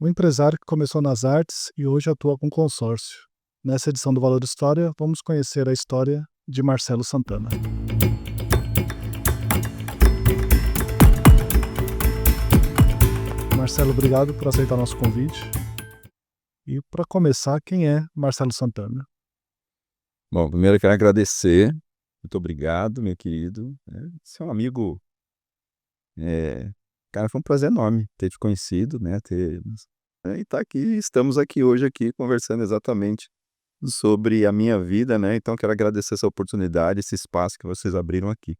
Um empresário que começou nas artes e hoje atua com consórcio. Nessa edição do Valor História, vamos conhecer a história de Marcelo Santana. Marcelo, obrigado por aceitar nosso convite. E para começar, quem é Marcelo Santana? Bom, primeiro eu quero agradecer. Muito obrigado, meu querido. Você é um amigo. Cara, foi um prazer enorme ter te conhecido, né? E tá aqui, estamos aqui hoje aqui conversando exatamente sobre a minha vida, né? Então quero agradecer essa oportunidade, esse espaço que vocês abriram aqui.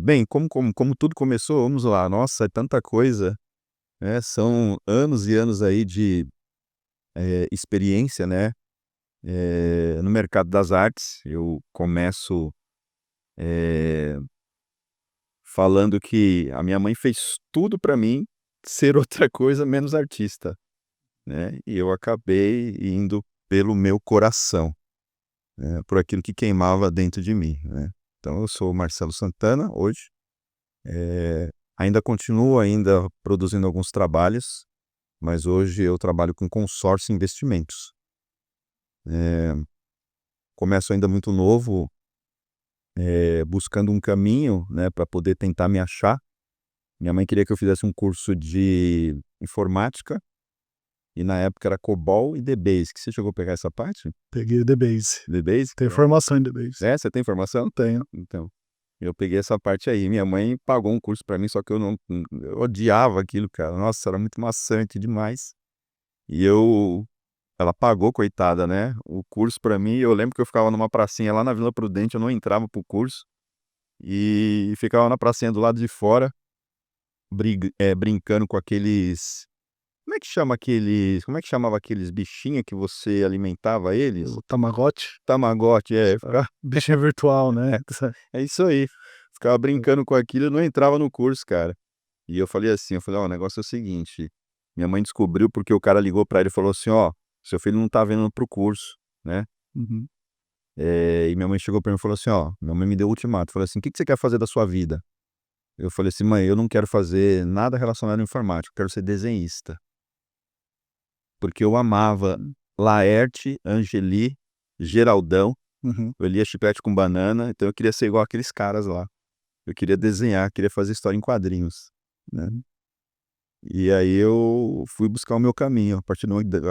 Bem, como tudo começou, vamos lá. Nossa, é tanta coisa, né? São anos e anos aí de experiência, né? No mercado das artes. Eu começo falando que a minha mãe fez tudo para mim ser outra coisa menos artista, né, e eu acabei indo pelo meu coração, né, por aquilo que queimava dentro de mim, né. Então eu sou o Marcelo Santana hoje, ainda continuo produzindo alguns trabalhos, mas hoje eu trabalho com consórcio e investimentos. Começo ainda muito novo, buscando um caminho, né, para poder tentar me achar. Minha mãe queria que eu fizesse um curso de informática, e na época era COBOL e DBase, que você chegou a pegar essa parte? Peguei The Base. DBase? Tenho formação em The Base. Você tem formação? Tenho. Então, eu peguei essa parte aí. Minha mãe pagou um curso pra mim, só que eu odiava aquilo, cara. Nossa, era muito maçante demais. E ela pagou, coitada, né, o curso pra mim. Eu lembro que eu ficava numa pracinha lá na Vila Prudente, eu não entrava pro curso, e ficava na pracinha do lado de fora, brincando com aqueles. Como é que chamava aqueles bichinhos que você alimentava eles? O Tamagotchi. Tamagotchi, ficava Bichinho virtual, né? é isso aí. Ficava brincando com aquilo e não entrava no curso, cara. E eu falei assim, "Ó, o negócio é o seguinte, minha mãe descobriu porque o cara ligou pra ele e falou assim: "Ó, seu filho não tá vindo pro curso", né. Uhum. E minha mãe chegou pra mim e falou assim: "Ó", minha mãe me deu o ultimato, falou assim: "O que que você quer fazer da sua vida?". Eu falei assim: "Mãe, eu não quero fazer nada relacionado à informática, eu quero ser desenhista". Porque eu amava Laerte, Angeli, Geraldão, Uhum. eu lia Chiclete com Banana, então eu queria ser igual aqueles caras lá. Eu queria desenhar, queria fazer história em quadrinhos, né. E aí eu fui buscar o meu caminho a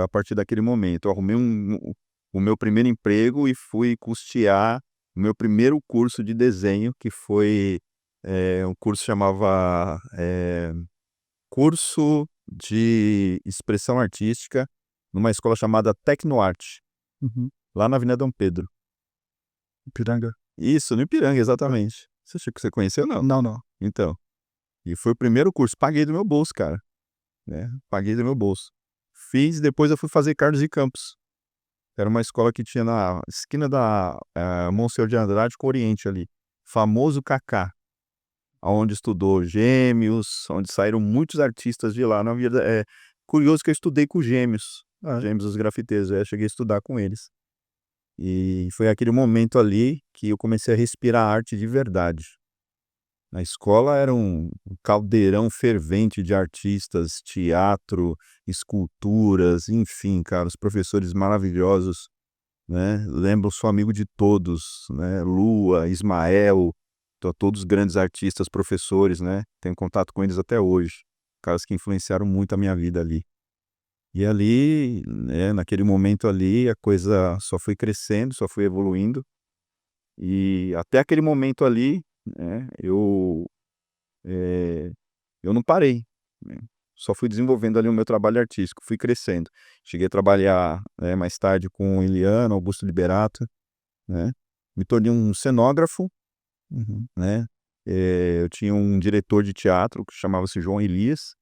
partir daquele momento. Eu arrumei o meu primeiro emprego e fui custear o meu primeiro curso de desenho, que foi, um curso chamava, Curso de Expressão Artística, numa escola chamada Tecnoarte, Uhum. lá na Avenida Dom Pedro. Ipiranga. Isso, no Ipiranga, exatamente. Você achou que você conheceu, não? Não, não. Então, e foi o primeiro curso, paguei do meu bolso, cara, né, paguei do meu bolso. Fiz, depois eu fui fazer Carlos de Campos. Era uma escola que tinha na esquina da, Monsenhor de Andrade com Oriente ali, famoso Kaká, aonde estudou Gêmeos, onde saíram muitos artistas de lá. Na vida curioso que eu estudei com Gêmeos, Ah, Gêmeos os grafiteiros, cheguei a estudar com eles. E foi aquele momento ali que eu comecei a respirar arte de verdade. Na escola era um caldeirão fervente de artistas, teatro, esculturas, enfim, cara, os professores maravilhosos, né, lembro, sou amigo de todos, né, Lua, Ismael, todos grandes artistas, professores, né, tenho contato com eles até hoje, caras que influenciaram muito a minha vida ali. E ali, né, naquele momento ali, a coisa só foi crescendo, só foi evoluindo, e até aquele momento ali, né, eh, eu não parei, né, só fui desenvolvendo ali o meu trabalho artístico, fui crescendo. Cheguei a trabalhar, mais tarde com Eliana, Augusto Liberato, né, me tornei um cenógrafo, uhum. né, eu tinha um diretor de teatro que chamava-se João Elias,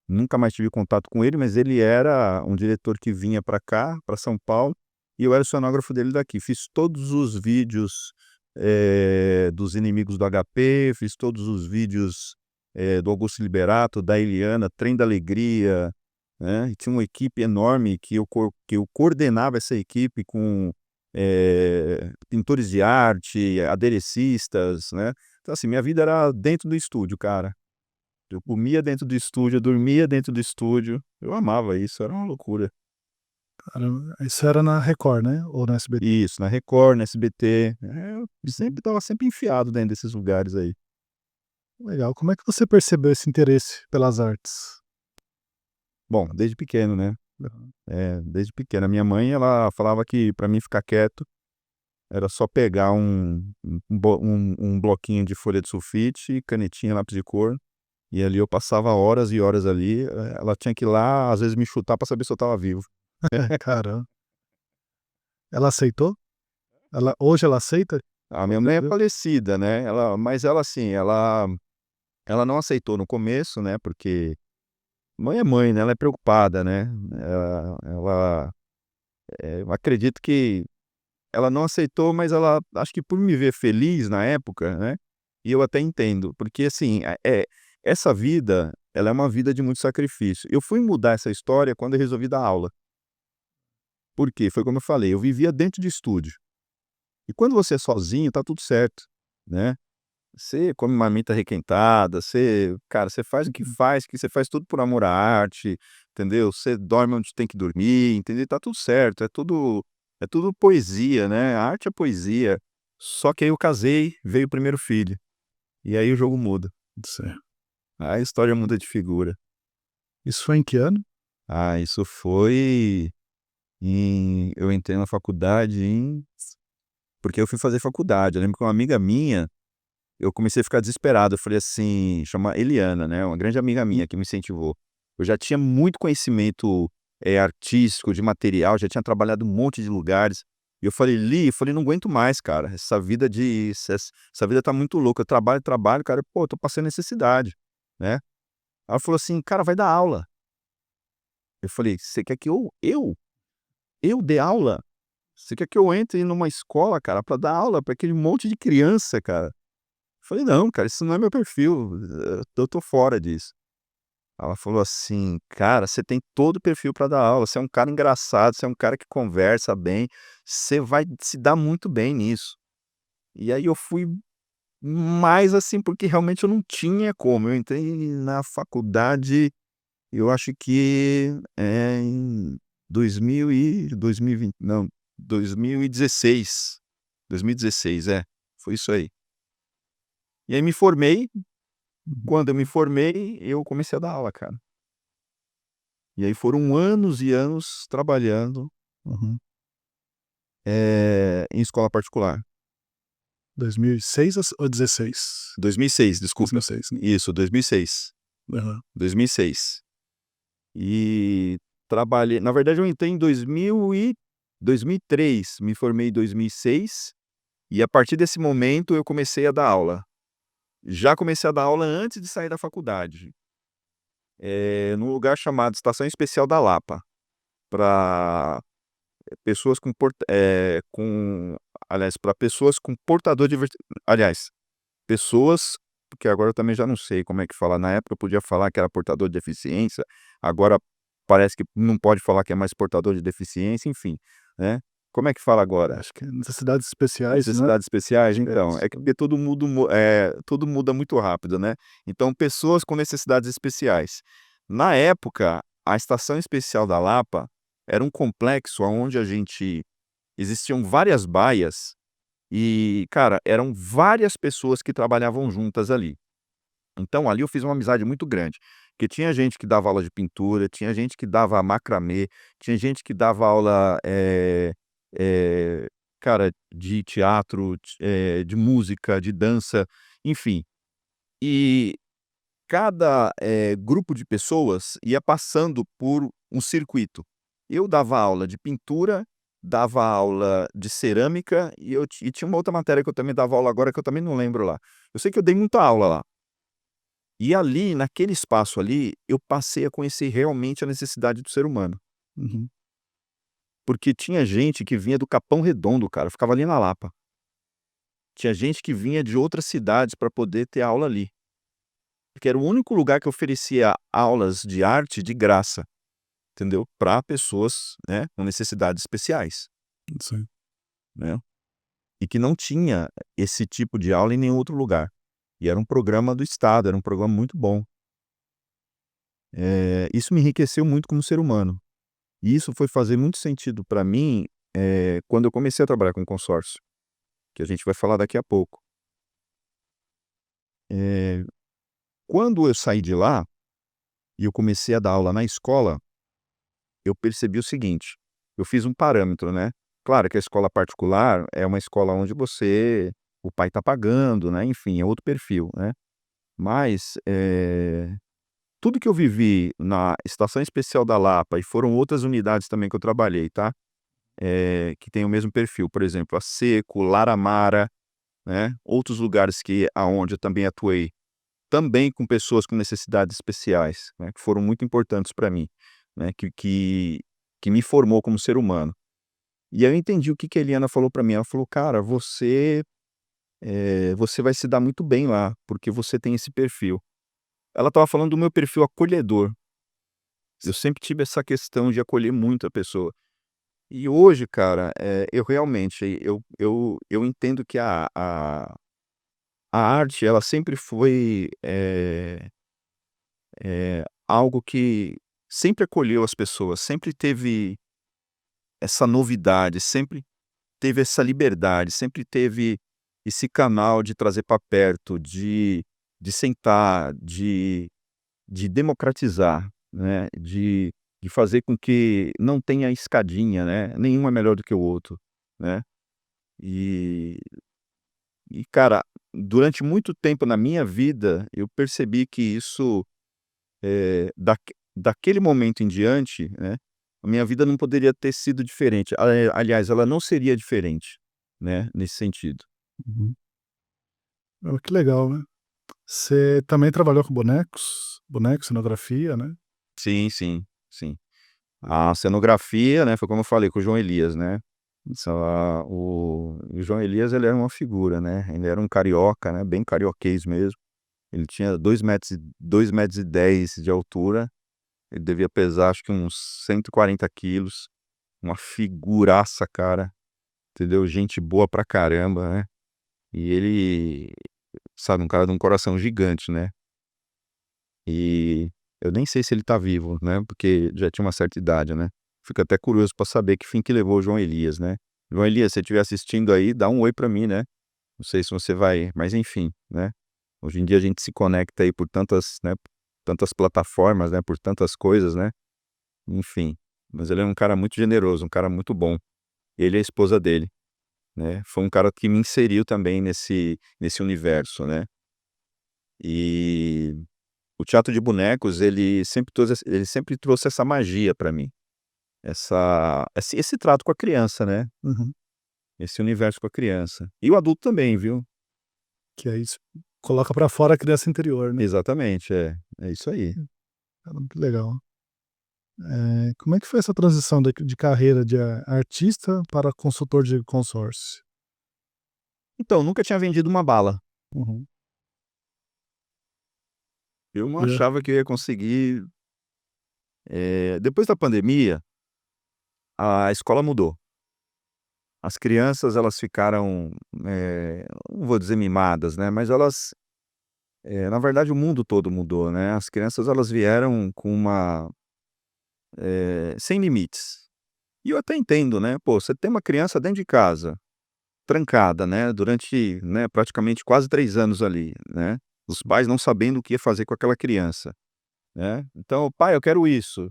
nunca mais tive contato com ele, mas ele era um diretor que vinha para cá, para São Paulo, e eu era o cenógrafo dele daqui. Fiz todos os vídeos, dos Inimigos do HP, fiz todos os vídeos, do Augusto Liberato, da Eliana, Trem da Alegria, né, e tinha uma equipe enorme que eu coordenava essa equipe com, pintores de arte, aderecistas, né. Então assim, minha vida era dentro do estúdio, cara. Eu comia dentro do estúdio, eu dormia dentro do estúdio. Eu amava isso, era uma loucura. Caramba, isso era na Record, né, ou na SBT? Isso, na Record, na SBT, eu Uhum. sempre estava sempre enfiado dentro desses lugares aí. Legal. Como é que você percebeu esse interesse pelas artes? Bom, desde pequeno, né, Aham. desde pequeno. A minha mãe, ela falava que para mim ficar quieto, era só pegar um bloquinho de folha de sulfite, canetinha, lápis de cor, e ali eu passava horas e horas ali, ela tinha que ir lá, às vezes me chutar para saber se eu estava vivo. Caramba. Ela aceitou? Hoje ela aceita A minha mãe é aprendeu? falecida, né, mas ela assim, ela não aceitou no começo, né, porque mãe é mãe, né, ela é preocupada, né, eu acredito que ela não aceitou, mas ela acho que por me ver feliz na época, né, e eu até entendo, porque assim, essa vida, ela é uma vida de muito sacrifício. Eu fui mudar essa história quando eu resolvi dar aula. Por quê? Foi como eu falei, eu vivia dentro de estúdio. E quando você é sozinho, tá tudo certo, né. Você come marmita requentada, você faz o que Uhum. faz, que você faz tudo por amor à arte, entendeu? Você dorme onde tem que dormir, entendeu? Tá tudo certo, é tudo poesia, né, a arte é poesia. Só que aí eu casei, veio o primeiro filho, e aí o jogo muda, Certo. aí a história muda de figura. Isso foi em que ano? Isso foi eu entrei na faculdade porque eu fui fazer faculdade, eu lembro que uma amiga minha, eu comecei a ficar desesperado, eu falei assim, chama Eliana, né, uma grande amiga Hum. minha que me incentivou. Eu já tinha muito conhecimento, artístico, de material, já tinha trabalhado um monte de lugares, e eu falei: "Li", eu falei: "Não aguento mais cara, essa vida tá muito louca, eu trabalho, trabalho, cara, pô, eu tô passando necessidade", né. Ela falou assim: "Cara, vai dar aula". Eu falei: "Você quer que eu dê aula? Você quer que eu entre numa escola, cara, pra dar aula pra aquele monte de criança, cara?" Falei: "Não, cara, isso não é meu perfil, eu tô fora disso". Ela falou assim: "Cara, você tem todo o perfil para dar aula, você é um cara engraçado, você é um cara que conversa bem, você vai se dar muito bem nisso". E aí eu fui mais, assim, porque realmente eu não tinha como, eu entrei na faculdade, eu acho que, em 2020 não, 2016, 2016, foi isso aí. E aí me formei. Uhum. Quando eu me formei, eu comecei a dar aula, cara. E aí foram anos e anos trabalhando, Uhum. em escola particular. 2006 ou 16? 2006, desculpa. 2006, né. Isso, 2006. Aham. 2006. E trabalhei na verdade eu entrei em 2003, me formei em 2006, e a partir desse momento eu comecei a dar aula. Já comecei a dar aula antes de sair da faculdade, num lugar chamado Estação Especial da Lapa, para pessoas aliás, para pessoas com portador de aliás, pessoas porque agora eu também já não sei como é que fala, na época eu podia falar que era portador de deficiência, agora parece que não pode falar que é mais portador de deficiência, enfim, né. Como é que fala agora? Acho que é necessidades especiais, né. Necessidades especiais? Acho que é Então, isso. é que porque tudo muda muito rápido, né. Então pessoas com necessidades especiais. Na época, a Estação Especial da Lapa era um complexo aonde a gente existiam várias baias e, cara, eram várias pessoas que trabalhavam juntas ali. Então ali eu fiz uma amizade muito grande, porque tinha gente que dava aula de pintura, tinha gente que dava macramê, tinha gente que dava aula, eh, cara, de teatro, de música, de dança, enfim. E cada, grupo de pessoas ia passando por um circuito. Eu dava aula de pintura, dava aula de cerâmica e tinha uma outra matéria que eu também dava aula agora que eu também não lembro lá. Eu sei que eu dei muita aula lá. E ali, naquele espaço ali, eu passei a conhecer realmente a necessidade do ser humano. Uhum. Porque tinha gente que vinha do Capão Redondo, cara, ficava ali na Lapa. Tinha gente que vinha de outras cidades para poder ter aula ali. Porque era o único lugar que oferecia aulas de arte de graça, entendeu? Para pessoas, né, com necessidades especiais, Sim. né? E que não tinha esse tipo de aula em nenhum outro lugar. E era um programa do estado, era um programa muito bom. Isso me enriqueceu muito como ser humano. E isso foi fazer muito sentido para mim, quando eu comecei a trabalhar com consórcio, que a gente vai falar daqui a pouco. Eh, Quando eu saí de lá, e eu comecei a dar aula na escola, eu percebi o seguinte, eu fiz um parâmetro, né. Claro que a escola particular é uma escola onde o pai está pagando, né, enfim, é outro perfil, né. Mas, tudo que eu vivi na Estação Especial da Lapa, e foram outras unidades também que eu trabalhei, tá, que tem o mesmo perfil, por exemplo, a Seco, Laramara, né, outros lugares aonde eu também atuei, também com pessoas com necessidades especiais, né, que foram muito importantes para mim, né, que me formou como ser humano. E aí eu entendi o que que a Eliana falou para mim, ela falou: "Cara, você vai se dar muito bem lá, porque você tem esse perfil". Ela estava falando do meu perfil acolhedor. Eu sempre tive essa questão de acolher muito a pessoa. E hoje, cara, eu realmente, eu entendo que a arte, ela sempre foi, algo que sempre acolheu as pessoas, sempre teve essa novidade, sempre teve essa liberdade, sempre teve esse canal de trazer para perto, de sentar, de democratizar, né, de fazer com que não tenha escadinha, né, nenhum é melhor do que o outro, né. E cara, durante muito tempo na minha vida, eu percebi que isso, daquele momento em diante, né, a minha vida não poderia ter sido diferente. Aliás, ela não seria diferente, né, nesse sentido. Uhum. Oh, que legal, né. Você também trabalhou com bonecos, cenografia, né? Sim, sim, sim. A cenografia, né, foi como eu falei com o João Elias, né. O João Elias, ele era uma figura, né, ele era um carioca, né, bem carioquês mesmo. Ele tinha 2,10 m de altura, ele devia pesar acho que uns 140 quilos, uma figuraça, cara, entendeu, gente boa pra caramba, né. E ele, sabe, um cara de um coração gigante, né. E eu nem sei se ele tá vivo, né, porque já tinha uma certa idade, né. Fico até curioso pra saber que fim que levou o João Elias, né. João Elias, se você estiver assistindo aí, dá um oi pra mim, né. Não sei se você vai, mas enfim, né. Hoje em dia a gente se conecta aí por tantas, né, tantas plataformas, né, por tantas coisas, né, enfim. Mas ele é um cara muito generoso, um cara muito bom. Ele e a esposa dele, né. Foi um cara que me inseriu também nesse universo, né. E o teatro de bonecos, ele sempre trouxe essa magia pra mim, esse trato com a criança, né, Uhum. esse universo com a criança. E o adulto também, viu. Que é isso, coloca pra fora a criança interior, né? Exatamente, é isso aí. Caramba, que legal. Como é que foi essa transição de carreira de artista para consultor de consórcio? Então, nunca tinha vendido uma bala. Uhum. Eu não Já. achava que eu ia conseguir, depois da pandemia, a escola mudou. As crianças, elas ficaram, não vou dizer mimadas, né, mas elas, na verdade o mundo todo mudou, né, as crianças elas vieram com sem limites. E eu até entendo, né, pô, você tem uma criança dentro de casa, trancada, né, durante, né, praticamente quase 3 anos ali, né, os pais não sabendo o que ia fazer com aquela criança, né. Então: "Pai, eu quero isso",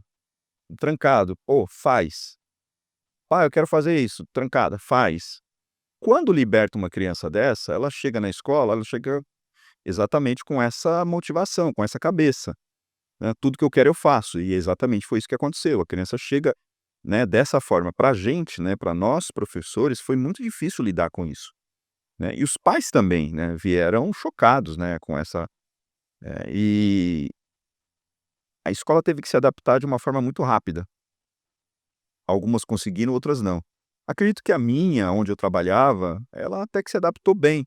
trancado, pô, faz. "Pai, eu quero fazer isso", trancada, faz. Quando liberta uma criança dessa, ela chega na escola, ela chega exatamente com essa motivação, com essa cabeça, né, tudo que eu quero eu faço, e exatamente foi isso que aconteceu, a criança chega, né, dessa forma. Pra gente, né, pra nós professores, foi muito difícil lidar com isso, né, e os pais também, né, vieram chocados, né, com essa, e a escola teve que se adaptar de uma forma muito rápida. Algumas conseguiram, outras não. Acredito que a minha, onde eu trabalhava, ela até que se adaptou bem,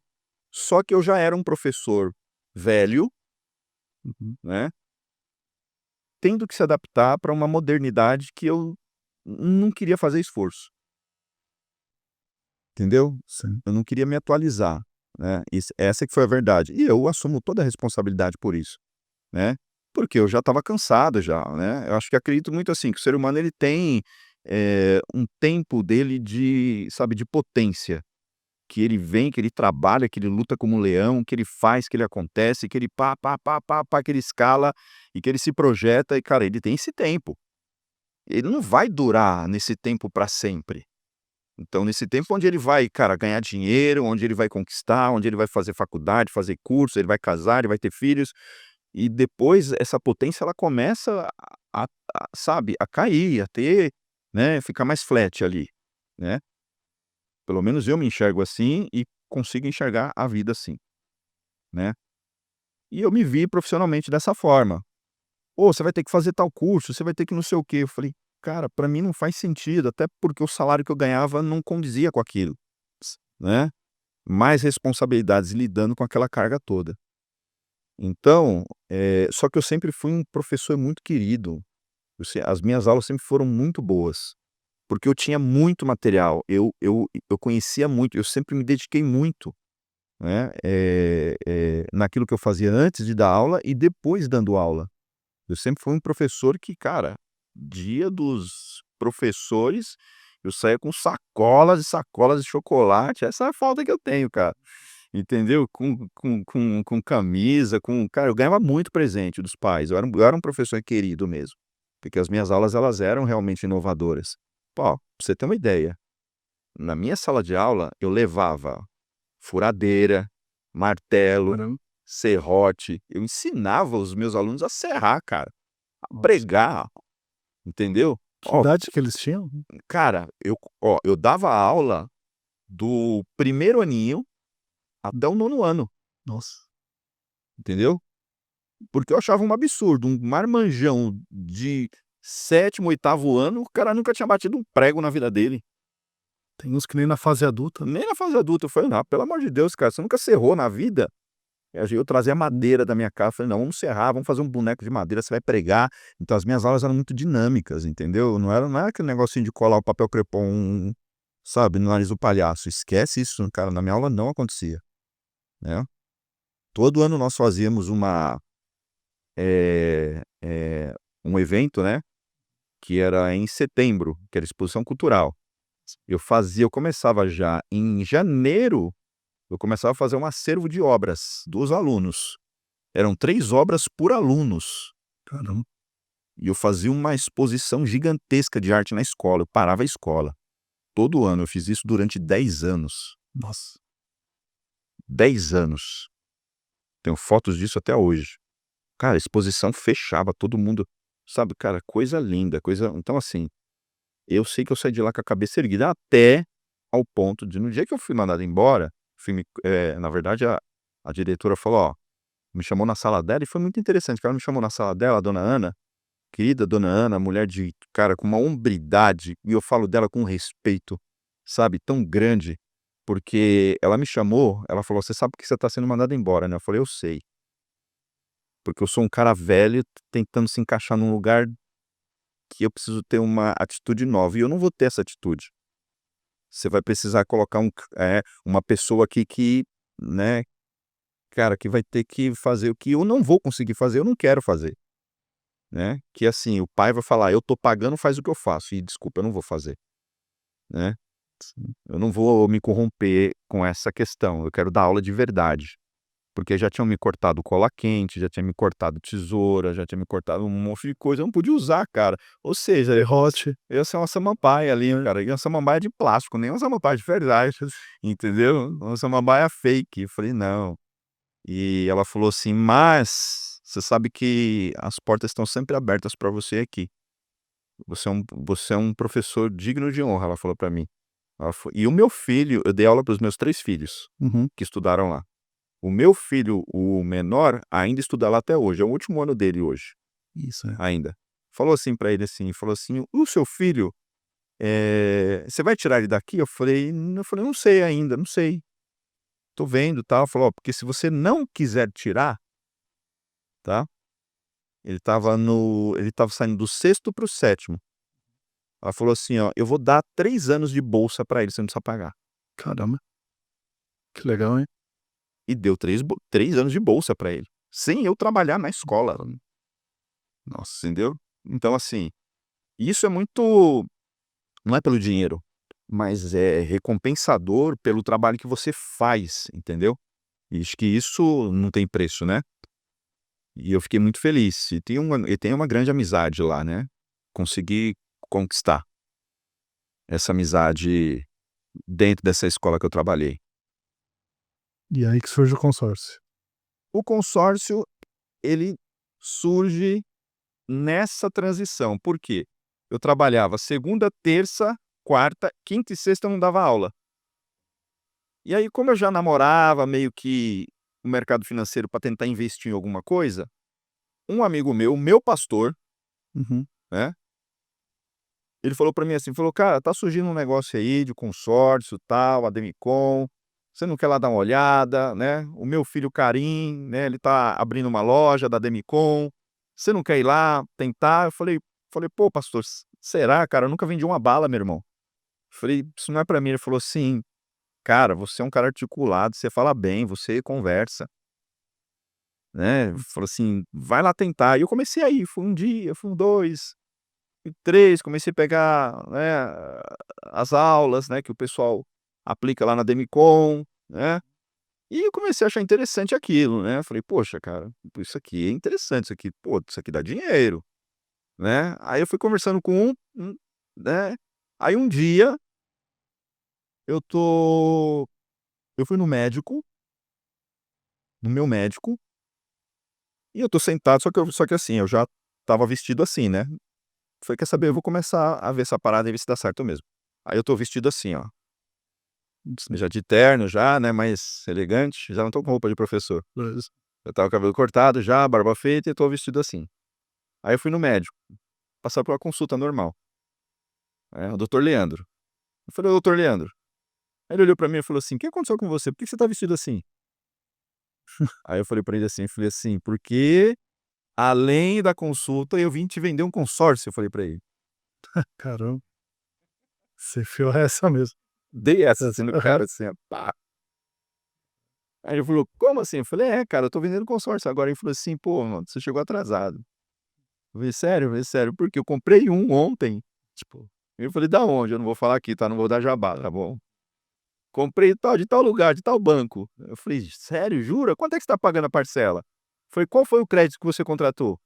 só que eu já era um professor velho, Uhum. né, tendo que se adaptar para uma modernidade que eu não queria fazer esforço, entendeu? Sim. Eu não queria me atualizar, né, essa que foi a verdade. E eu assumo toda a responsabilidade por isso, né. Porque eu já estava cansado já, né. Eu acho que acredito muito assim, que o ser humano ele tem, um tempo dele de, sabe, de potência, que ele vem, que ele trabalha, que ele luta como um leão, que ele faz, que ele acontece, que ele pá, pá, pá, pá, pá, que ele escala e que ele se projeta e, cara, ele tem esse tempo. Ele não vai durar nesse tempo para sempre. Então, nesse tempo onde ele vai, cara, ganhar dinheiro, onde ele vai conquistar, onde ele vai fazer faculdade, fazer curso, ele vai casar, ele vai ter filhos, e depois essa potência ela começa sabe, a cair, a ter, né, ficar mais flat ali, né. Pelo menos eu me enxergo assim e consigo enxergar a vida assim, né. E eu me vi profissionalmente dessa forma. "Pô, você vai ter que fazer tal curso, você vai ter que não sei o quê", eu falei: "Cara, pra mim não faz sentido", até porque o salário que eu ganhava não condizia com aquilo, né. Mais responsabilidades lidando com aquela carga toda. Então, só que eu sempre fui um professor muito querido, as minhas aulas sempre foram muito boas, porque eu tinha muito material, eu conhecia muito, eu sempre me dediquei muito, né, naquilo que eu fazia antes de dar aula e depois dando aula. Eu sempre fui um professor que, cara, dia dos professores, eu saía com sacolas e sacolas de chocolate, essa é a falta que eu tenho, cara. Entendeu? Com camisa, cara, eu ganhava muito presente dos pais, eu era um professor querido mesmo, porque as minhas aulas elas eram realmente inovadoras. Ó, pra você ter uma ideia, na minha sala de aula eu levava furadeira, martelo, Caramba, serrote, eu ensinava os meus alunos a serrar, cara, a nossa. pregar, entendeu? Que Ó, idade que eles tinham? cara, eu dava aula do primeiro aninho até o nono ano, Nossa, entendeu? Porque eu achava um absurdo, um marmanjão de sétimo, oitavo ano, o cara nunca tinha batido um prego na vida dele, tem uns que nem na fase adulta, né. nem na fase adulta. Eu falei: "Não, pelo amor de Deus, cara, você nunca serrou na vida?" Eu trazia madeira da minha casa, falei: "Não, vamos serrar, vamos fazer um boneco de madeira, você vai pregar". Então as minhas aulas eram muito dinâmicas, entendeu? Não era aquele negocinho de colar o papel crepom, sabe, no nariz do palhaço, esquece isso, cara, na minha aula não acontecia, né. Todo ano nós fazíamos eh eh, um evento, né, que era em setembro, que era exposição cultural. Eu começava já em janeiro, eu começava a fazer um acervo de obras dos alunos. Eram 3 obras por alunos, Caramba, e eu fazia uma exposição gigantesca de arte na escola, eu parava a escola. Todo ano, eu fiz isso durante 10 anos. nossa. 10 anos. Tenho fotos disso até hoje. Cara, a exposição fechava, todo mundo, sabe, cara, coisa linda, coisa então assim, eu sei que eu saí de lá com a cabeça erguida, até ao ponto de no dia que eu fui mandado embora, na verdade a diretora falou: "Ó", me chamou na sala dela e foi muito interessante que ela me chamou na sala dela, a dona Ana, querida dona Ana, mulher de cara, com uma hombridade, e eu falo dela com um respeito, sabe, tão grande, porque ela me chamou, ela falou: "Você sabe que você está sendo mandado embora, né?" Eu falei: "Eu sei, porque eu sou um cara velho tentando se encaixar num lugar que eu preciso ter uma atitude nova, e eu não vou ter essa atitude. Você vai precisar colocar uma pessoa aqui que, né, cara, que vai ter que fazer o que eu não vou conseguir fazer, eu não quero fazer, né. Que assim, o pai vai falar: "Eu tô pagando, faz o que eu faço", e desculpa, eu não vou fazer, né. Sim. Eu não vou me corromper com essa questão, eu quero dar aula de verdade. Porque já tinham me cortado cola quente, já tinha me cortado tesoura, já tinha me cortado um monte de coisa, eu não podia usar, cara. Ou seja, Serrote, ia ser uma samambaia ali, né. cara, e uma samambaia de plástico, nem uma samambaia de verdade, entendeu? Uma samambaia fake. Eu falei: "Não". E ela falou assim: "Mas você sabe que as portas estão sempre abertas para você aqui. Você é um professor digno de honra", ela falou para mim. E o meu filho, eu dei aula para os meus 3 filhos, Uhum. que estudaram lá. O meu filho, o menor, ainda estuda lá até hoje, é o último ano dele hoje, Isso, é. ainda. Falou assim pra ele, assim, falou assim: "O seu filho, você vai tirar ele daqui?" Eu falei: "Não sei ainda, não sei, tô vendo, tal". Falou: "Ó, porque se você não quiser tirar, tá", ele estava saindo do sexto para o sétimo. Ela falou assim: "Ó, eu vou dar 3 anos de bolsa pra ele, você não precisa pagar". Caramba, que legal, hein. E deu 3 anos de bolsa pra ele, sem eu trabalhar na escola. Nossa. entendeu? Então, assim, isso é muito, não é pelo dinheiro, mas é recompensador pelo trabalho que você faz, entendeu? E acho que isso não tem preço, né? E eu fiquei muito feliz. E tem uma grande amizade lá, né? Consegui conquistar essa amizade dentro dessa escola que eu trabalhei. E aí que surge o consórcio. O consórcio, ele surge nessa transição. Por quê? Eu trabalhava segunda, terça, quarta, quinta e sexta eu não dava aula. E aí, como eu já namorava meio que o mercado financeiro para tentar investir em alguma coisa, um amigo meu pastor, Uhum. né, ele falou para mim assim, falou: "Cara, tá surgindo um negócio aí de consórcio, tal, a Demicon, você não quer lá dar uma olhada, né? O meu filho Karim, né, ele tá abrindo uma loja da Demicon, você não quer ir lá tentar?" Eu falei: "Pô, pastor, será, cara? Eu nunca vendi uma bala, meu irmão." Falei: "Isso não é para mim." Ele falou assim: "Cara, você é um cara articulado, você fala bem, você conversa." Né, falou assim: "Vai lá tentar." E eu comecei a ir, fui um dia, fui um 2, fui 3, comecei a pegar, né, as aulas, né, que o pessoal aplica lá na Demicon, né, e eu comecei a achar interessante aquilo, né, falei: "Poxa, cara, isso aqui é interessante, isso aqui, pô, isso aqui dá dinheiro", né. Aí eu fui conversando com né, aí um dia eu tô eu fui no meu médico, e eu tô sentado, só que assim, eu já estava vestido assim, né. Falei: "Quer saber, eu vou começar a ver essa parada e ver se dá certo mesmo." Aí eu tô vestido assim, ó, Sim. já de terno já, né, mais elegante, já não tô com roupa de professor. Beleza. Eu estava com o cabelo cortado já, barba feita e tô vestido assim. Aí eu fui no médico, passar por uma consulta normal, o doutor Leandro. Eu falei: "Ô, doutor Leandro." Aí ele olhou pra mim e falou assim: "O que aconteceu com você? Por que você tá vestido assim?" Aí eu falei pra ele assim, falei assim: "Porque além da consulta eu vim te vender um consórcio." Eu falei pra ele. Caramba, você enfiou essa mesmo. Dei essa assim Essa. no Aham. cara, assim, ó, pá. Aí ele falou: "Como assim?" Eu falei: "É, cara, eu tô vendendo consórcio agora." Ele falou assim: "Pô, mano, você chegou atrasado." Eu falei: "Sério?" Eu falei: "Sério, porque eu comprei um ontem." Tipo, eu falei: "Da onde?" Eu não vou falar aqui, tá, não vou dar jabá, tá bom. "Comprei tal, de tal lugar, de tal banco." Eu falei: "Sério, jura? Quanto é que você tá pagando a parcela?" Foi "Qual foi o crédito que você contratou?"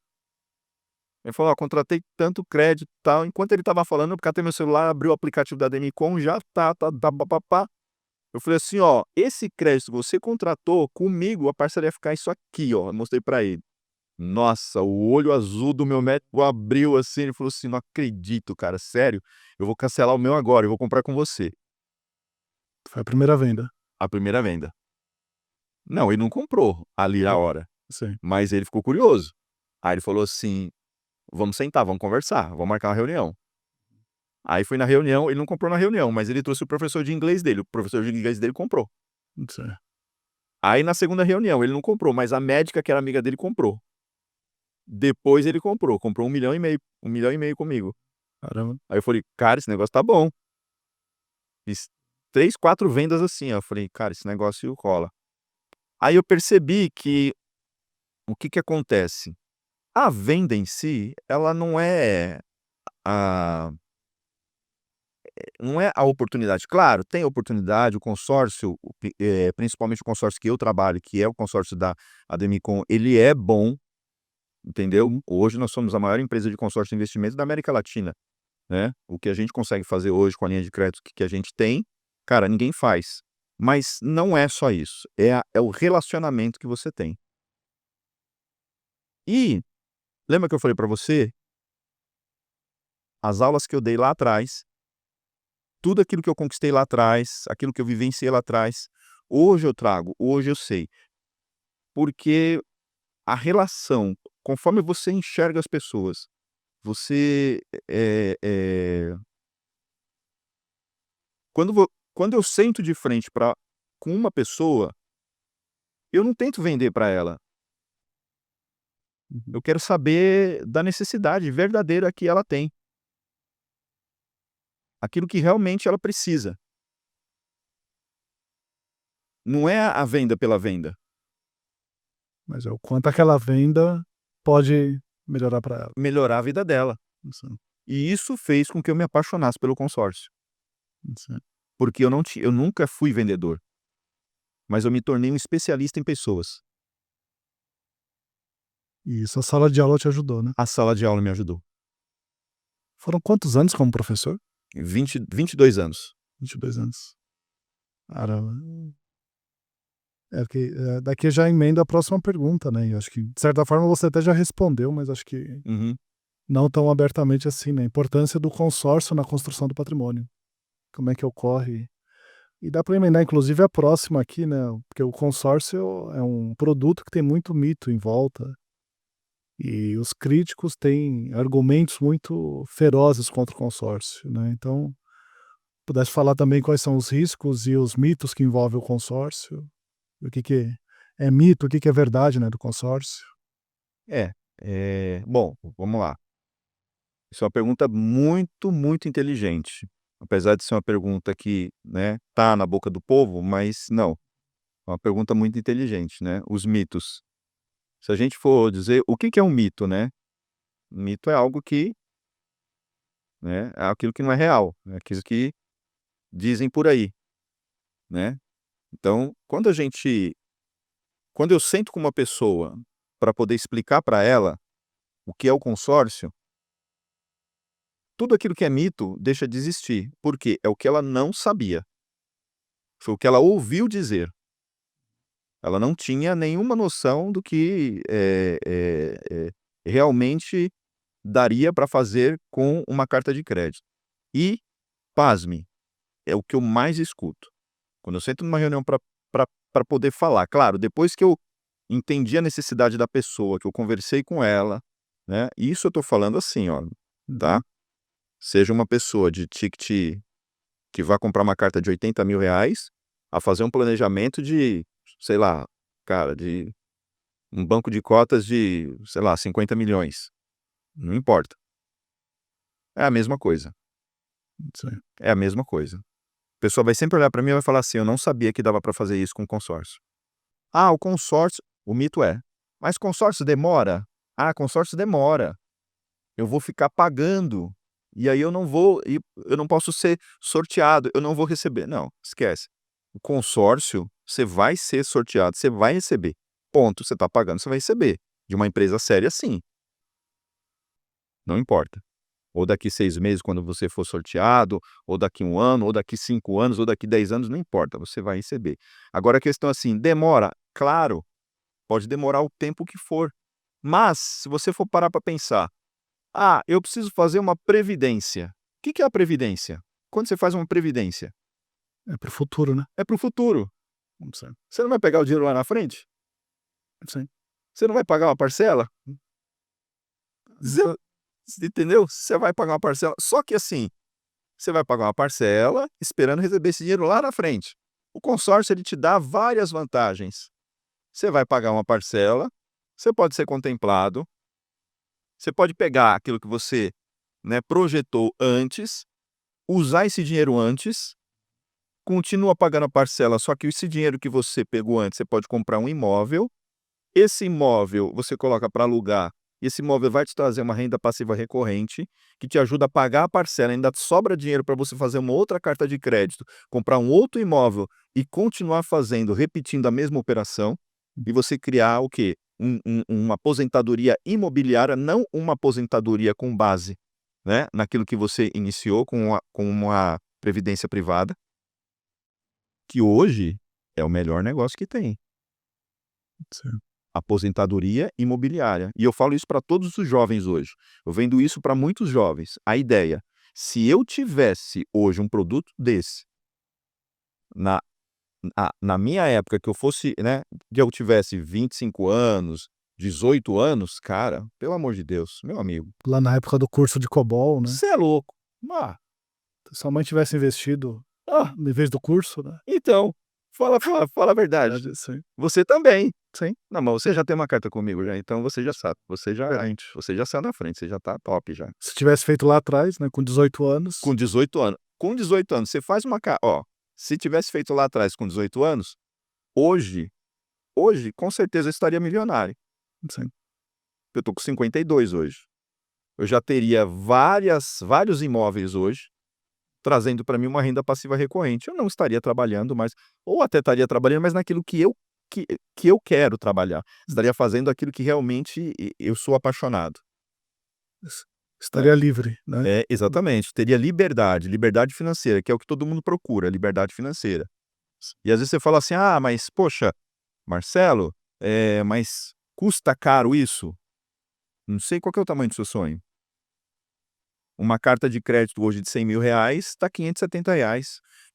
Ele falou: "Ó, contratei tanto crédito, tal." Enquanto ele estava falando, eu catei meu celular, abri o aplicativo da Demicon, já tá pá-pá-pá. Eu falei assim: "Ó, esse crédito que você contratou, comigo a parcela ia ficar isso aqui, ó." Eu mostrei pra ele. Nossa, o olho azul do meu médico abriu assim, ele falou assim: "Não acredito, cara, sério? Eu vou cancelar o meu agora, eu vou comprar com você." Foi a primeira venda. A primeira venda. Não, ele não comprou ali a Ah, hora, sim. mas ele ficou curioso. Aí ele falou assim: "Vamos sentar, vamos conversar, vamos marcar uma reunião." Aí fui na reunião, ele não comprou na reunião, mas ele trouxe o professor de inglês dele, o professor de inglês dele comprou. Sim. Aí na segunda reunião ele não comprou, mas a médica que era amiga dele comprou. Depois ele comprou 1,5 milhão, 1,5 milhão comigo. Caramba. Aí eu falei: "Cara, esse negócio tá bom." Fiz 3, 4 vendas assim, ó, eu falei: "Cara, esse negócio rola." Aí eu percebi que o que que acontece, a venda em si, ela a não é a oportunidade. Claro, tem oportunidade, o consórcio, principalmente o consórcio que eu trabalho, que é o consórcio da Ademicon, ele é bom, entendeu? Uhum. Hoje nós somos a maior empresa de consórcio de investimentos da América Latina, né. O que a gente consegue fazer hoje com a linha de crédito que a gente tem, cara, ninguém faz. Mas não é só isso, é o relacionamento que você tem. E lembra que eu falei para você, as aulas que eu dei lá atrás, tudo aquilo que eu conquistei lá atrás, aquilo que eu vivenciei lá atrás, hoje eu trago, hoje eu sei. Porque a relação, conforme você enxerga as pessoas, você, quando eu sento de frente pra com uma pessoa, eu não tento vender para ela, Uhum. eu quero saber da necessidade verdadeira que ela tem, aquilo que realmente ela precisa. Não é a venda pela venda. Mas é o quanto aquela venda pode Melhorar para ela. melhorar a vida dela. Sim, E isso fez com que eu me apaixonasse pelo consórcio, sim. porque eu nunca fui vendedor, mas eu me tornei um especialista em pessoas. E isso a sala de aula te ajudou, né. A sala de aula me ajudou. Foram quantos anos como professor? 22 anos. 22 anos. Caramba. Daqui eu já emendo a próxima pergunta, né, e eu acho que, de certa forma, você até já respondeu, mas acho que Uhum. não tão abertamente assim, né, a importância do consórcio na construção do patrimônio. Como é que ocorre. E dá para emendar inclusive a próxima aqui, né, porque o consórcio é um produto que tem muito mito em volta, e os críticos têm argumentos muito ferozes contra o consórcio, né, então, pudesse falar também quais são os riscos e os mitos que envolvem o consórcio, o que é mito, o que é verdade, né, do consórcio. É, bom, vamos lá. Isso é uma pergunta muito, muito inteligente. Apesar de ser uma pergunta que, né, tá na boca do povo, mas não, é uma pergunta muito inteligente, né. Os mitos. Se a gente for dizer o que que é um mito, né? Mito é algo que, né, é aquilo que não é real, é aquilo que dizem por aí, né. Então, quando eu sento com uma pessoa para poder explicar para ela o que é o consórcio, tudo aquilo que é mito deixa de existir, porque é o que ela não sabia, foi o que ela ouviu dizer. Ela não tinha nenhuma noção do que, realmente daria para fazer com uma carta de crédito. E, pasme, é o que eu mais escuto. Quando eu sento numa reunião para poder falar, claro, depois que eu entendi a necessidade da pessoa, que eu conversei com ela, né, isso eu estou falando assim, ó, tá? Uhum. Seja uma pessoa de ticket que vai comprar uma carta de R$ 80.000, a fazer um planejamento de, sei lá, cara, de um banco de cotas de, sei lá, 50 milhões, não importa. É a mesma coisa, Sim. é a mesma coisa. A pessoa vai sempre olhar para mim e vai falar assim: "Eu não sabia que dava para fazer isso com consórcio". "Ah, o consórcio", o mito é: "Mas consórcio demora?". "Ah, consórcio demora. Eu vou ficar pagando, e aí eu não posso ser sorteado, eu não vou receber". Não, esquece. O consórcio, você vai ser sorteado, você vai receber. Ponto, você está pagando, você vai receber. De uma empresa séria, sim, não importa. Ou daqui 6 meses, quando você for sorteado, ou daqui 1 ano, ou daqui 5 anos, ou daqui 10 anos, não importa, você vai receber. Agora a questão assim, demora? Claro, pode demorar o tempo que for. Mas, se você for parar para pensar: "Ah, eu preciso fazer uma previdência". O que que é a previdência? Quando você faz uma previdência? É para o futuro, né. É para o futuro. Sim, Você não vai pegar o dinheiro lá na frente? sim. Você não vai pagar uma parcela? Você entendeu? Você vai pagar uma parcela, só que assim, você vai pagar uma parcela esperando receber esse dinheiro lá na frente. O consórcio ele te dá várias vantagens. Você vai pagar uma parcela, você pode ser contemplado, você pode pegar aquilo que você, né, projetou antes, usar esse dinheiro antes, continua pagando a parcela, só que esse dinheiro que você pegou antes, você pode comprar um imóvel. Esse imóvel você coloca para alugar, e esse imóvel vai te trazer uma renda passiva recorrente, que te ajuda a pagar a parcela, ainda sobra dinheiro para você fazer uma outra carta de crédito, comprar um outro imóvel e continuar fazendo, repetindo a mesma operação, e você criar o quê? Uma aposentadoria imobiliária, não uma aposentadoria com base, né, naquilo que você iniciou com uma previdência privada, que hoje é o melhor negócio que tem. Sim. Aposentadoria imobiliária. E eu falo isso para todos os jovens hoje. Eu vendo isso para muitos jovens. A ideia, se eu tivesse hoje um produto desse, na na minha época que eu fosse, né, que eu tivesse 25 anos, 18 anos, cara, pelo amor de Deus, meu amigo, Lá na época do curso de COBOL, né, você é louco. Ah, se sua mãe tivesse investido ah, em vez do curso, né. então, fala a verdade. Verdade, sim, Você também. sim, Não, mas você já tem uma carta comigo já, então você já sabe, verdade. você já saiu na frente, você já tá top já. Se tivesse feito lá atrás, né, com 18 anos, Com 18 anos, você faz uma se tivesse feito lá atrás com 18 anos, hoje, com certeza eu estaria milionário. sim. Eu estou com 52 hoje. Eu já teria vários imóveis hoje, trazendo para mim uma renda passiva recorrente. Eu não estaria trabalhando mais, ou até estaria trabalhando, mas naquilo que eu quero trabalhar. Estaria fazendo aquilo que realmente eu sou apaixonado. Estaria livre, né? Exatamente. Teria liberdade financeira, que é o que todo mundo procura, liberdade financeira. E às vezes você fala assim: "Ah, mas poxa, Marcelo, mas custa caro isso?" Não sei qual que é o tamanho do seu sonho. Uma carta de crédito hoje de R$ 100.000 está R$ 570. R$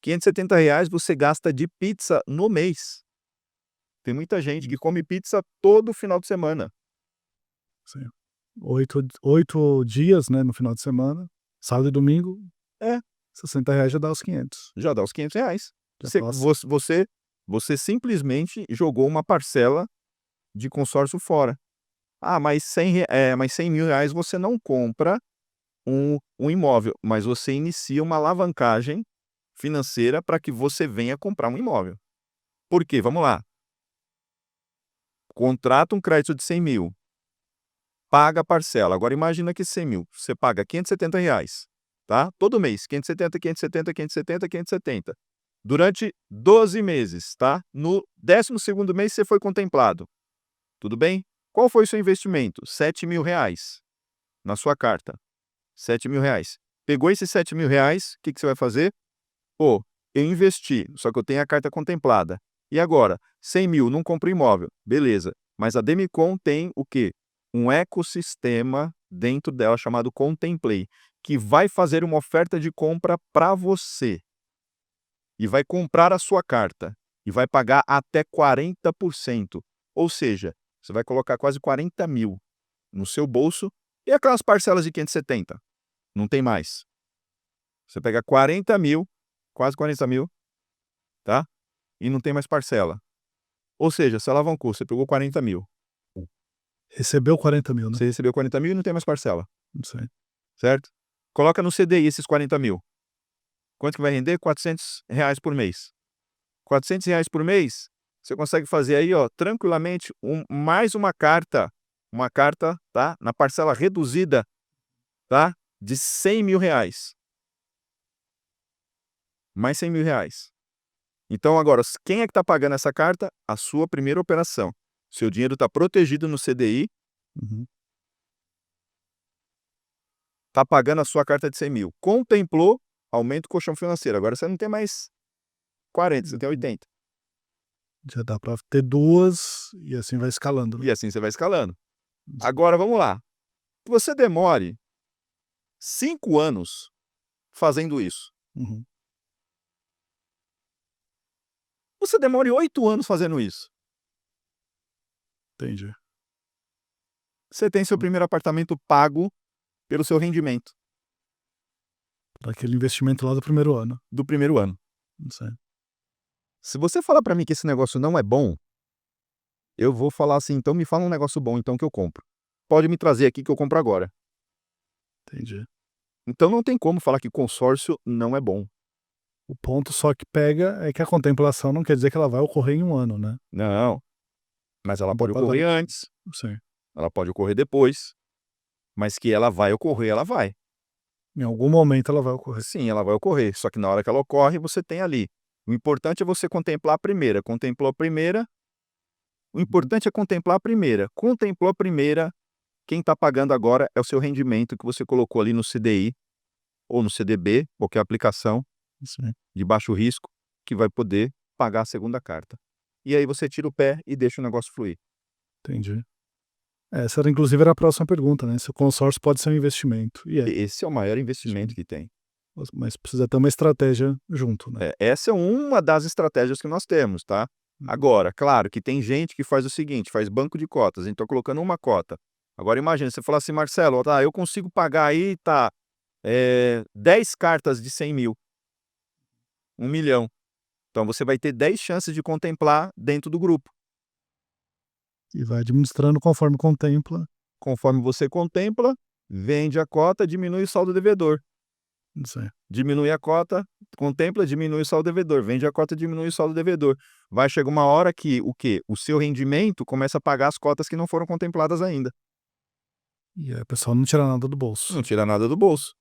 570 você gasta de pizza no mês. Tem muita gente que come pizza todo final de semana. Sim. 8 dias, né, no final de semana, sábado e domingo, É. R$ 60 já dá os 500. Já dá os R$ 500. Já Você passa. você simplesmente jogou uma parcela de consórcio fora. Ah, mas R$ 100.000 você não compra um imóvel, mas você inicia uma alavancagem financeira para que você venha comprar um imóvel. Por quê? Vamos lá. Contrata um crédito de 100.000, paga a parcela. Agora imagina que 100.000, você paga R$ 570, tá? Todo mês, 570, 570, 570, 570. Durante 12 meses, tá? No 12º mês você foi contemplado. Tudo bem? Qual foi o seu investimento? R$ 7.000 na sua carta. R$ 7.000. Pegou esses R$ 7.000, o que você vai fazer? Pô, eu investi, só que eu tenho a carta contemplada. E agora? 100.000, não compro imóvel. Beleza. Mas a Demicon tem o quê? Um ecossistema dentro dela chamado Contemplay, que vai fazer uma oferta de compra para você. E vai comprar a sua carta. E vai pagar até 40%. Ou seja, você vai colocar quase 40.000 no seu bolso e aquelas parcelas de 570. Não tem mais. Você pega 40.000, quase 40.000, tá? E não tem mais parcela. Ou seja, você alavancou, você pegou 40.000. Recebeu 40.000, né? Você recebeu 40.000 e não tem mais parcela, Não sei. certo? Coloca no CDI esses 40.000. Quanto que vai render? R$ 400 por mês. R$ 400 por mês, você consegue fazer aí, ó, tranquilamente, mais uma carta, tá? Na parcela reduzida, tá? De R$ 100.000. Mais R$ 100.000. Então agora, quem é que está pagando essa carta? A sua primeira operação. Seu dinheiro está protegido no CDI, Uhum. está pagando a sua carta de 100.000. Contemplou, aumenta o colchão financeiro. Agora você não tem mais 40, você tem 80. Já dá para ter 2 e assim vai escalando, né? E assim você vai escalando. Sim. Agora vamos lá. Você demore 5 anos fazendo isso. Uhum. Você demore 8 anos fazendo isso. Entendi. Você tem seu primeiro apartamento pago pelo seu rendimento Daquele investimento lá do primeiro ano. do primeiro ano. Não sei. Se você falar para mim que esse negócio não é bom, eu vou falar assim: então me fala um negócio bom então que eu compro. Pode me trazer aqui que eu compro agora. Entendi. Então não tem como falar que consórcio não é bom. O ponto só que pega é que a contemplação não quer dizer que ela vai ocorrer em 1 ano, né? Não, mas ela pode Agora ocorrer antes, sim. ela pode ocorrer depois, mas que ela vai ocorrer, ela vai. Em algum momento ela vai ocorrer. Sim, ela vai ocorrer, só que na hora que ela ocorre, você tem ali. O importante é você contemplar a primeira. Contemplou a primeira, o importante é contemplar a primeira. Contemplou a primeira, quem está pagando agora é o seu rendimento que você colocou ali no CDI ou no CDB, qualquer aplicação Sim. de baixo risco, que vai poder pagar a segunda carta. E aí você tira o pé e deixa o negócio fluir. Entendi. Essa era inclusive era a próxima pergunta, né, se o consórcio pode ser um investimento. E é, Esse é o maior investimento que tem. mas precisa ter uma estratégia junto, né. Essa é uma das estratégias que nós temos, tá? Agora, claro que tem gente que faz o seguinte, faz banco de cotas, então colocando uma cota. Agora imagina, você falar assim: "Marcelo, tá, eu consigo pagar aí, tá, 10 cartas de 100.000, 1.000.000. Então você vai ter 10 chances de contemplar dentro do grupo. E vai administrando conforme contempla. Conforme você contempla, vende a cota, diminui o saldo devedor. Não sei. Diminui a cota, contempla, diminui o saldo devedor. Vende a cota, diminui o saldo devedor. Vai chegar uma hora que o quê? O seu rendimento começa a pagar as cotas que não foram contempladas ainda. E aí o pessoal não tira nada do bolso. Não tira nada do bolso.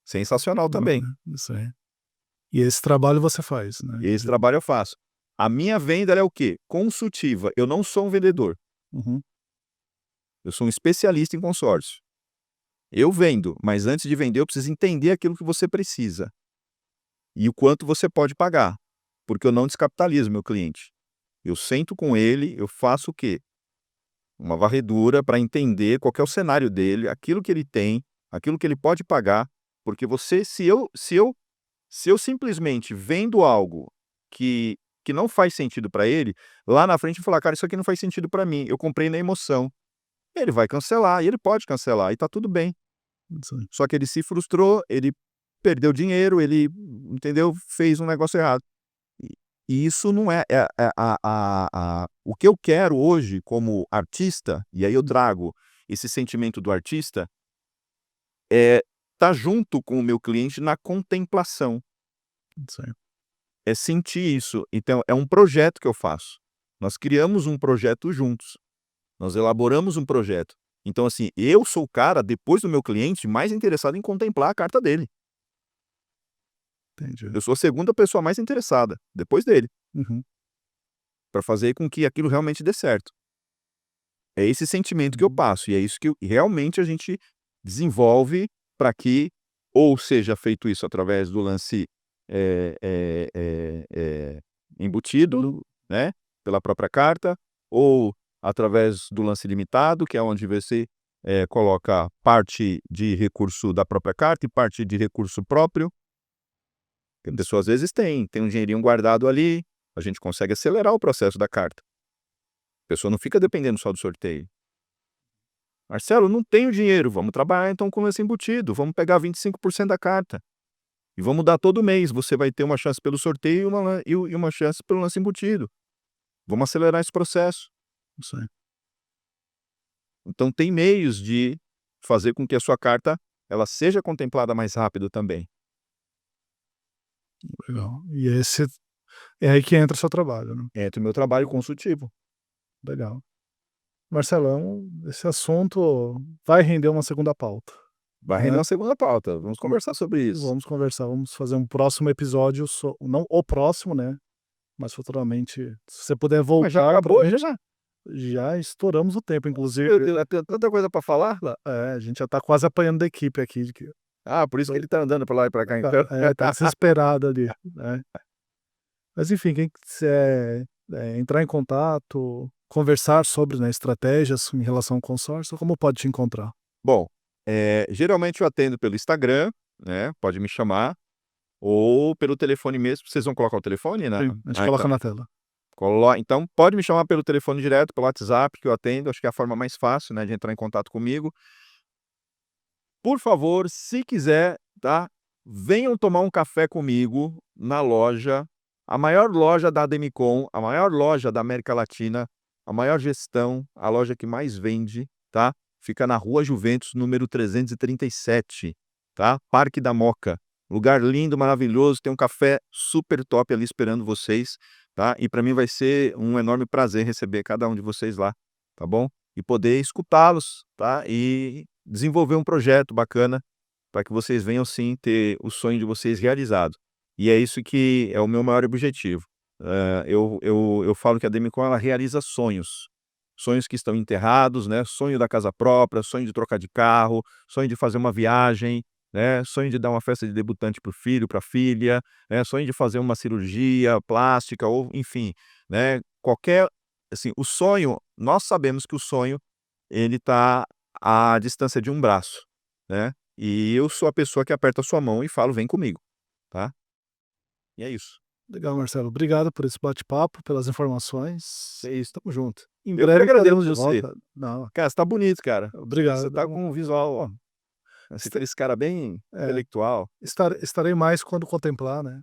Sensacional também. Isso aí. E esse trabalho você faz, né? Esse trabalho eu faço. A minha venda ela é o quê? Consultiva. Eu não sou um vendedor. Uhum. Eu sou um especialista em consórcio. Eu vendo, mas antes de vender eu preciso entender aquilo que você precisa. E o quanto você pode pagar. Porque eu não descapitalizo meu cliente. Eu sento com ele, eu faço o quê? Uma varredura para entender qual que é o cenário dele, aquilo que ele tem, aquilo que ele pode pagar. Porque se eu simplesmente vendo algo que não faz sentido para ele, lá na frente eu falar, cara, isso aqui não faz sentido para mim, eu comprei na emoção. Ele vai cancelar, e ele pode cancelar, e tá tudo bem. Isso aí. Só que ele se frustrou, ele perdeu dinheiro, ele, entendeu? Fez um negócio errado. E isso não o que eu quero hoje como artista, e aí eu trago esse sentimento do artista, é estar junto com o meu cliente na contemplação. Isso aí. É sentir isso. Então, é um projeto que eu faço. Nós criamos um projeto juntos. Nós elaboramos um projeto. Então, assim, eu sou o cara, depois do meu cliente, mais interessado em contemplar a carta dele. Entendi. Eu sou a segunda pessoa mais interessada, depois dele, Uhum. para fazer com que aquilo realmente dê certo. É esse sentimento que eu passo, e é isso que realmente a gente desenvolve para que ou seja feito isso através do lance embutido, né, pela própria carta, ou através do lance limitado, que é onde você coloca parte de recurso da própria carta e parte de recurso próprio. Porque a pessoa às vezes tem um dinheirinho guardado ali, a gente consegue acelerar o processo da carta. A pessoa não fica dependendo só do sorteio. Marcelo, não tenho dinheiro, vamos trabalhar então com lance embutido, vamos pegar 25% da carta. E vamos dar todo mês, você vai ter uma chance pelo sorteio e uma chance pelo lance embutido. Vamos acelerar esse processo. Isso aí. Então tem meios de fazer com que a sua carta ela seja contemplada mais rápido também. Legal. E esse é aí que entra o seu trabalho, né? Entra o meu trabalho consultivo. Legal. Marcelão, esse assunto vai render uma segunda pauta. Vai render uma segunda pauta, vamos conversar sobre isso. Vamos conversar, vamos fazer um próximo episódio, não o próximo, né? Mas futuramente, se você puder voltar. Mas já acabou, já? Já estouramos o tempo, inclusive. Eu tenho tanta coisa para falar. A gente já tá quase apanhando da equipe aqui. Por isso que ele tá andando para lá e para cá, então. Tá desesperado ali, né? Mas enfim, quem quiser entrar em contato, conversar sobre, né, estratégias em relação ao consórcio, como pode te encontrar? Bom, geralmente eu atendo pelo Instagram, né, pode me chamar, ou pelo telefone mesmo. Vocês vão colocar o telefone, né? Sim, a gente coloca na tela. Então pode me chamar pelo telefone direto, pelo WhatsApp, que eu atendo, acho que é a forma mais fácil, né, de entrar em contato comigo. Por favor, se quiser, tá, venham tomar um café comigo na loja, a maior loja da Ademicon, a maior loja da América Latina, a maior gestão, a loja que mais vende, tá? Fica na Rua Juventus, número 337, tá? Parque da Moca. Lugar lindo, maravilhoso, tem um café super top ali esperando vocês, tá? E para mim vai ser um enorme prazer receber cada um de vocês lá, tá bom? E poder escutá-los, tá? E desenvolver um projeto bacana para que vocês venham sim ter o sonho de vocês realizado. E é isso que é o meu maior objetivo. Eu falo que a Demicon ela realiza sonhos. Sonhos que estão enterrados, né? Sonho da casa própria, sonho de trocar de carro, sonho de fazer uma viagem, né? Sonho de dar uma festa de debutante para o filho, para a filha, né? Sonho de fazer uma cirurgia plástica, ou enfim, né? Qualquer, assim, o sonho, nós sabemos que o sonho, ele está à distância de um braço, né? E eu sou a pessoa que aperta a sua mão e falo, vem comigo, tá? E é isso. Legal, Marcelo. Obrigado por esse bate-papo, pelas informações. É isso, tamo junto. Em Eu que breve agradeço estaremos de você. volta. Não, Cara, você tá bonito, cara. obrigado. Você tá com um visual, ó, assim, esse cara bem intelectual. Estarei mais quando contemplar, né?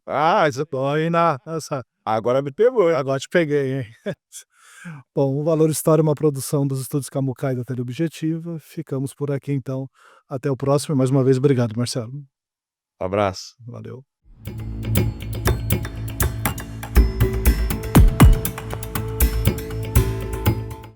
Isso... Aí essa... Agora me pegou, hein? Agora te peguei, hein? Bom, o Valor História é uma produção dos Estúdios Camucai da Teleobjetiva. Ficamos por aqui, então. Até o próximo. Mais uma vez, obrigado, Marcelo. Abraço. Valeu.